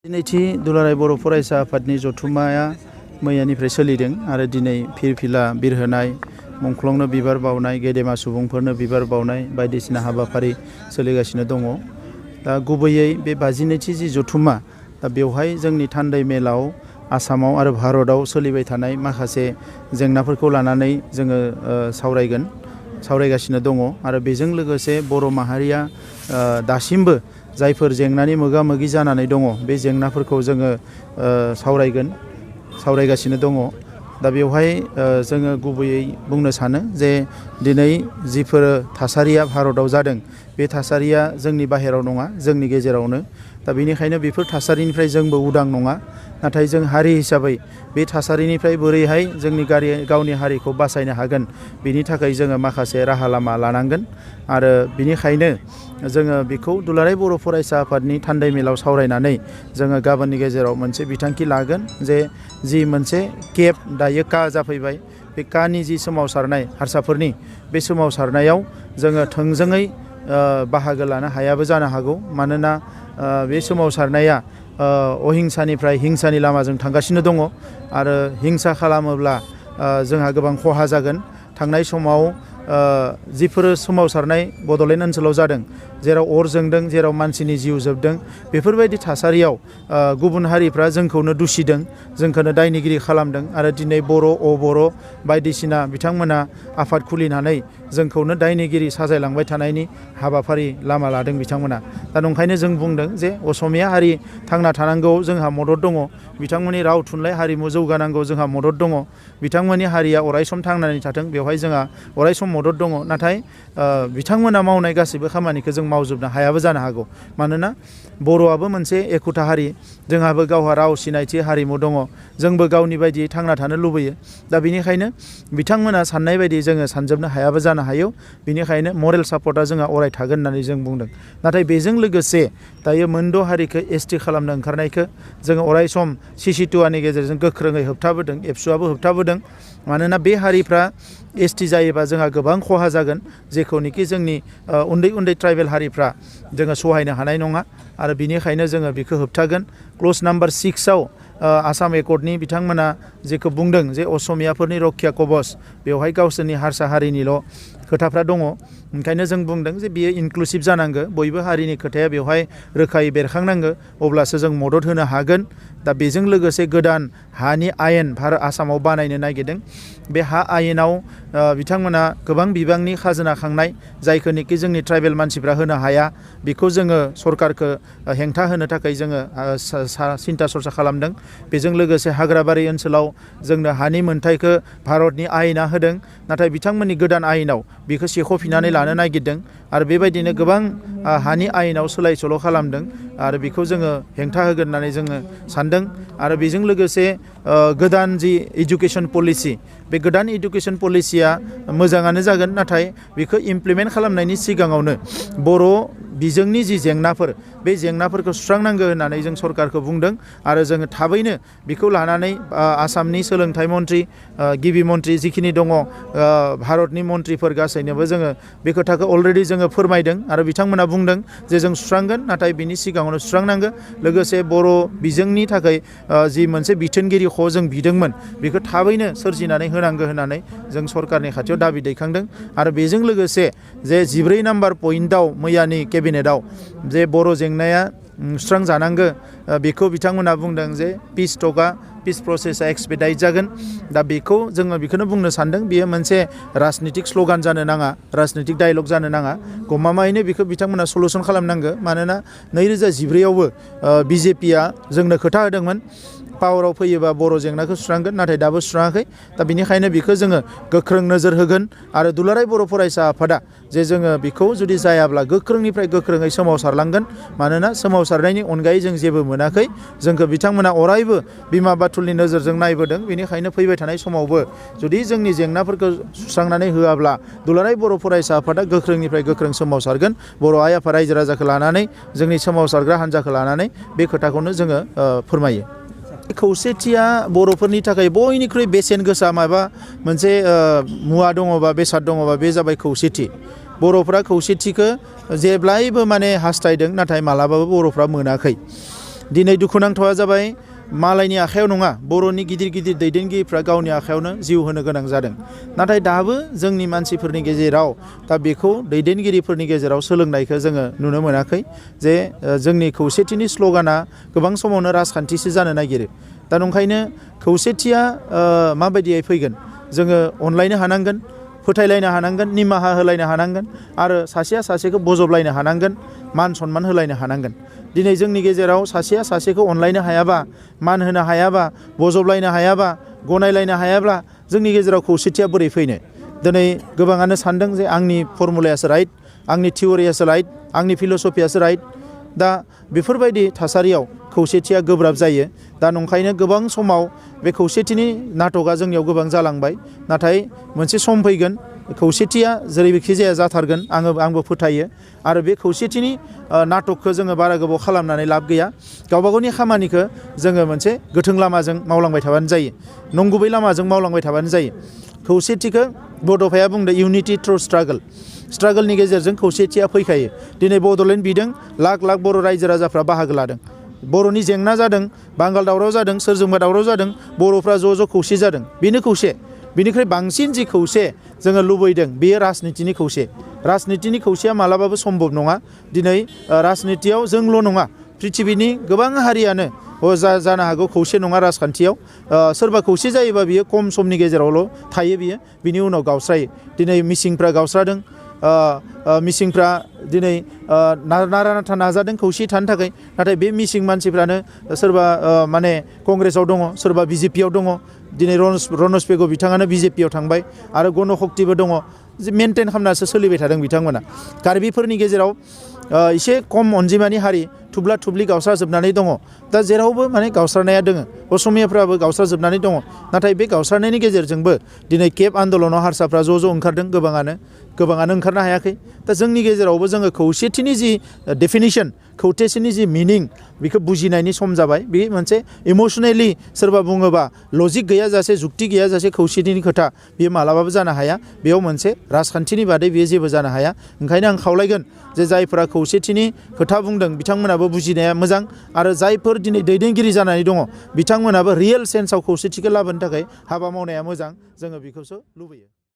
दिनैथि दुलाराय बर' फरायसा आफादनि जथुम्माया मैयानिफ्राय सोलिदों आरो दिनै फिरफिला बिरहोनाय मुंख्लंनो बिबार बावनाय गेदेमा सुबुंफोरनो बिबार बावनाय बायदिसिना हाबाफारि सोलिगासिनो दङ। दा गुबैयै बे 52थि जि जथुम्मा दा बेवहाय जोंनि थान्दै मेलाव आसामाव आरो भारतआव सोलिबाय थानाय माखासे जेंनाफोरखौ लानानै जोङो सावरायगासिनो दङ आरो बेजों लोगोसे बर' माहारिया दासिमबो जायफोर जेंनानि मोगा-मोगि जानानै दङ बे जेंनाफोरखौ जोङो सावरायगासिनो दङ। दा बेवहाय जोङो गुबैयै बुंनो सानो जे दिनै जिफोर थासारिया भारतआव जादों बे थासारिया जोंनि बाहेराव नङा, जोंनि गेजेरावनो। दा बेनिखायनो बेफोर थासारिनिफ्राय जोंबो उदां नङा, नाथाय जों हारि हिसाबै बे थासारिनिफ्राय बोरैहाय जोंनि गावनि हारिखौ बासायनो हागोन बेनि थाखाय जोङो माखासे राहा लामा लानांगोन आरो बेनिखायनो जोङो बेखौ दुलाराय बर' फरायसा आफादनि थान्दै मेलाव सावरायनानै जोङो गाबोननि गेजेराव मोनसे बिथांखि लागोन जे जि मोनसे केब दायो का जाफैबाय, बे कानि जि सोमावसारनाय हारसाफोरनि बे सोमावसारनायाव जोङो थोंजोङै बाहागो लानो हायाबो जानो हागौ। मानोना बे सोमावसारनाया अहिंसानिफ्राय हिंसानि लामाजों थांगासिनो दङ आरो हिंसा खालामोब्ला जोंहा गोबां खहा जागोन। थांनाय समाव जिफोर सोमावसारनाय बड'लेण्ड ओनसोलाव जादों, जेराव अर जोंदों, जेराव मानसिनि जिउ जोबदों, बेफोरबायदि थासारियाव गुबुन हारिफ्रा जोंखौनो दुसिदों, जोंखौनो दायनिगिरि खालामदों आरो दिनै बर' अबर' बायदिसिना बिथांमोना आफाद खुलिनानै जोंखौनो दायनिगिरि साजायलांबाय थानायनि हाबाफारि लामा लादों बिथांमोना। दा नंखायनो जों बुंदों जे असमिया हारि थांना थानांगौआव जोंहा मदद दङ, बिथांमोननि राव थुनलाइ हारिमु जौगानांगौ जोंहा मदद दङ, बिथांमोननि हारिया अरायसम थांनानै थाथों बेवहाय जोंहा अरायसम मदद दङ। नाथाय बिथांमोना मावनाय गासैबो खामानिखौ जों मावजोबनो हायाबो जानो हागौ। मानोना बर'आबो मोनसे एखुथा हारि, जोंहाबो गावहा राव सिनायथि हारिमु दङ, जोंबो गावनि बायदियै थांना थानो लुबैयो। दा बेनिखायनो बिथांमोना साननाय बायदि जोङो सानजोबनो हायाबो जानो हायो। बेनिखायनो मरेल सापर्टआ जोंहा अराय थागोन होननानै जों बुंदों। नाथाय बेजों लोगोसे दायो मोनद' हारिखौ एसटि खालामनो ओंखारनायखौ जोङो अरायसम CC2Aनि गेजेरजों गोख्रोङै होबथाबोदों, एबसुआबो होबथाबोदों। मानोना बे हारिफ्रा एसटि जायोबा जोंहा गोबां खहा जागोन, जेखौनोखि जोंनि उन्दै उन्दै ट्राइबेल हारिफ्रा जोङो सहायनो हानाय नङा आरो बिनिखायनो जोङो बेखौ होबथागोन। क्ल'ज नाम्बार 6आव आसाम एकर्डनि बिथांमोना जेखौ बुंदों जे असमियाफोरनि रक्षा कवच, बेवहाय गावसोरनि हारसा हारिनिल' खोथाफ्रा दङ। ओंखायनो जों बुंदों जे बियो इनक्लुसिभ जानांगौ, बयबो हारिनि खोथाया बेवहाय रोखायै बेरखांनांगौ, अब्लासो जों मदद होनो हागोन। दा बेजों लोगोसे गोदान हानि आयेन भारत आसामाव बानायनो नागिरदों। बे हा आयेनाव बिथांमोना गोबां बिबांनि खाजोना खांनाय, जायखौनोखि जोंनि ट्राइबेल मानसिफ्रा होनो हाया, बेखौ जोङो सरकारखौ हेंथा होनो थाखाय जोङो सिन्था सरसा खालामदों। बेजों लोगोसे हाग्राबारि ओनसोलाव जोंनो हानि मोनथायखौ भारतनि आयेना होदों, नाथाय बिथांमोननि गोदान आयेनाव बेखौ सेख'फिननानै लानो नागिरदों आरो बेबायदिनो गोबां हानि आयेनाव सोलाय सोल' खालामदों आरो बेखौ जोङो हेंथा होगोन होननानै जोङो सानदों। आरो बेजों लोगोसे गोदान जि इडुकेसन पलिसि, बे गोदान इडुकेसन पलिसिया मोजाङानो जागोन, नाथाय बेखौ इमप्लिमेन्ट खालामनायनि सिगाङावनो बर' बिजोंनि जि जेंनाफोर, बे जेंनाफोरखौ सुस्रांनांगौ होननानै जों सरकारखौ बुंदों आरो जोङो थाबैनो बेखौ लानानै आसामनि सोलोंथाइ मन्त्रि, गिबि मन्त्रि जिखिनि दङ, भारतनि मन्त्रिफोर गासैनोबो जोङो बे खोथाखौ अलरेडि जोङो फोरमायदों आरो बिथांमोना बुंदों जे जों सुस्रांगोन, नाथाय बिनि सिगाङावनो सुस्रांनांगौ। लोगोसे बर' बिजोंनि थाखाय जि मोनसे बिथोनगिरि जों बिदोंमोन, बेखौ थाबैनो सोरजिनानै होनांगौ होननानै जों सरकारनि खाथियाव दाबि दैखांदों। आरो बेजों लोगोसे जे 14 नाम्बार पइन्टआव मैयानि केबिनेटआव जे बर' जेंनाया सुस्रांजानांगौ, बेखौ बिथांमोना बुंदों जे पिस प्रसेसा एक्सपेडाइट जागोन। दा बेखौ जोङो बेखौनो बुंनो सानदों, बेयो मोनसे राजनितिक स्ल'गान जानो नाङा, राजनितिक डायलग जानो नाङा, गमामायैनो बेखौ बिथांमोना सलुसन खालामनांगौ। मानोना 2014आवबो BJPआ जोंनो खोथा होदोंमोन पावाराव फैयोबा बर' जेंनाखौ सुस्रांगोन, नाथाय दाबो सुस्राङाखै। दा बेनिखायनो बेखौ जोङो गोख्रों नोजोर होगोन आरो दुलाराय बर' फरायसा आफादा जे जोङो बेखौ जुदि जायाब्ला गोख्रोंनिफ्राय गोख्रोङै सोमावसारलांगोन। मानोना सोमावसारनायनि अनगायै जों जेबो मोनाखै, जोंखौ बिथांमोना अरायबो बिमा बाथुलनि नोजोरजों नायबोदों। बेनिखायनो फैबाय थानाय समावबो जुदि जोंनि जेंनाफोरखौ सुस्रांनानै होआब्ला दुलाराय बर' फरायसा आफादा गोख्रोंनिफ्राय गोख्रों सोमावसारगोन। बर' आइ आफा रायजो राजाखौ लानानै, जोंनि सोमावसारग्रा हान्जाखौ लानानै बे खोथाखौनो जोङो फोरमायो। खौसेथिया बर'फोरनि थाखाय बयनिख्रुइ बेसेन गोसा माबा मोनसे मुवा दङबा, बेसाद दङबा, बे जाबाय खौसेथि। बर'फ्रा खौसेथिखौ जेब्लायबो माने हास्थायदों, नाथाय मालाबाबो बर'फ्रा मोनाखै। दिनै दुखुनांथावा जाबाय मालायनि आखायाव नङा बर'नि गिदिर गिदिर दैदेनगिरिफ्रा गावनि आखायावनो जिउ होनो गोनां जादों नाथाय दाबो जोंनि मानसिफोरनि गेजेराव दा बेखौ दैदेनगिरिफोरनि गेजेराव सोलोंनायखौ जोङो नुनो मोनाखै जे जोंनि खौसेथिनि स्ल'गाना गोबां समावनो राजखान्थिसो जानो नागिरो दा नंखायनो खौसेथिया माबायदियै फैगोन जोङो अनलायनो हानांगोन फोथायलायनो हानांगोन निमाहा होलायनो हानांगोन आरो सासेया सासेखौ बजबलायनो हानांगोन मान सनमान होलायनो हानांगोन दिनै जोंनि गेजेराव सासेया सासेखौ अनलायनो हायाबा मान होनो हायाबा बजबलायनो हायाबा गनायलायनो हायाब्ला जोंनि गेजेराव खौसेथिया बोरै फैनो दिनै गोबाङानो सानदों जे आंनि फर्मुलायासो राइट आंनि थियरियासो राइट आंनि फिल'सफियासो राइट दा बेफोरबायदि थासारियाव खौसेथिया गोब्राब जायो दा नंखायनो गोबां समाव बे खौसेथिनि नाटकआ जोंनियाव गोबां जालांबाय नाथाय मोनसे सम फैगोन खौसेथिया जेरैखि जाया जाथारगोन आंबो फोथायो आरो बे खौसेथिनि नाटकखौ जोङो बारा गोबाव खालामनानै लाब गैया गावबा गावनि खामानिखौ जोङो मोनसे गोथों लामाजों मावलांबाय थाबानो जायो नंगुबै लामाजों मावलांबाय थाबानो जायो खौसेथिखौ बड'फाया बुंदों इउनिटि थ्रु स्ट्रागोलनि गेजेरजों खौसेथिया फैखायो दिनै बड'लेण्ड बिदों लाख लाख बर' रायजो राजाफ्रा बाहागो लादों बर'नि जेंना जादों बांगाल दावराव जादों सोरजोंबा दावराव जादों बर'फ्रा ज' खौसे जादों बेनो खौसे बिनिख्रुइ बांसिन जि खौसे जोङो लुबैदों बेयो राजनितिनि खौसेया मालाबाबो सम्भब नङा दिनै राजनितियाव जोंल' नङा पृथिबिनि गोबां हारियानो जानो हागौ खौसे नङा राजखान्थियाव सोरबा खौसे जायोबा बियो खम समनि गेजेरावल' थायो बिनि उनाव गावस्रायो दिनै मिसिंफ्रा गावस्रादों मिसिंफ्रा दिनै नारा नाथा नाजादों खौसे थानो थाखाय नाथाय बे मिसिं मानसिफ्रानो सोरबा माने कंग्रेसाव दङ सोरबा बिजेपियाव दङ दिनै रनज पेगु बिथाङानो बिजेपियाव थांबाय आरो गण शक्तिबो दङ मेनटेन खालामनासो सोलिबाय थादों बिथांमोना कार्बिफोरनि गेजेराव एसे खम अनजिमानि हारि थुब्ला थुब्लि गावस्राजोबनानै दङ दा जेरावबो माने गावस्रानाया दोङो असमियाफ्राबो गावस्राजोबनानै दङ नाथाय बे गावस्रानायनि गेजेरजोंबो दिनै केब आन्दलनाव हारसाफ्रा ज' ओंखारदों गोबाङानो ओंखारनो हायाखै दा जोंनि गेजेरावबो जोङो खौसेथिनि जि डेफिनिसन खौसेथिनि जि मिनिं बेखौ बुजिनायनि सम जाबाय बे मोनसे इमसनेलि सोरबा बुङोबा लजिक गैयाजासे जुक्ति गैयाजासे खौसेथिनि खोथा बेयो मालाबाबो जानो हाया बेयाव मोनसे राजखान्थिनि बादै बेयो जेबो जानो हाया ओंखायनो आं खावलायगोन जे जायफोरा खौसेथिनि खोथा बुंदों बिथांमोनाबो बुजिनाया मोजां आरो जायफोर दिनै दैदेनगिरि जानानै दङ बिथांमोनाबो रियेल सेन्सआव खौसेथिखौ लाबोनो थाखाय हाबा मावनाया मोजां जोङो बेखौसो लुबैयो